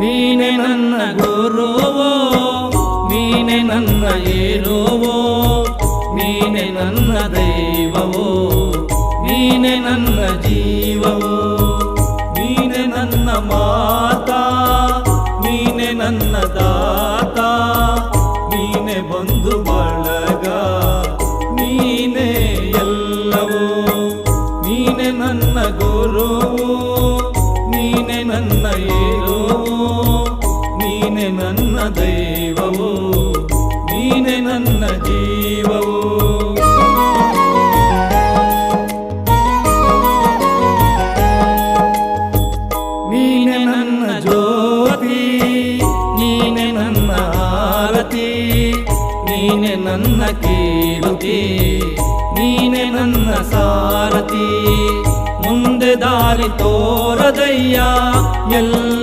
ನೀನೆ ನನ್ನ ಗುರುವೋ, ನೀನೆ ನನ್ನ ಏರುವೋ, ನೀನೆ ನನ್ನ ದೈವವೋ, ನೀನೆ ನನ್ನ ಜೀವವೋ, ನೀನೆ ನನ್ನ ಮಾತಾ, ನೀನೆ ನನ್ನ ದಾತ, ನೀನೆ ಬಂಧು ಬಳಗ, ನೀನೆ ಎಲ್ಲವೋ, ನೀನೆ ನನ್ನ ಗುರುವೋ, ನೀನೆ ನನ್ನ ಏರುವೋ, ನೀನೆ ನನ್ನ ದೈವವೋ, ನೀನೆ ನನ್ನ ಜೀವವೋ. ನೀನೆ ನನ್ನ ಜ್ಯೋತಿ, ನೀನೆ ನನ್ನ ಆರತಿ, ನೀನೆ ನನ್ನ ಕೀರ್ತಿ, ನೀನೆ ನನ್ನ ಸಾರಥಿ, ಮುಂದೆ ದಾರಿ ತೋರದಯ್ಯ ಎಲ್ಲ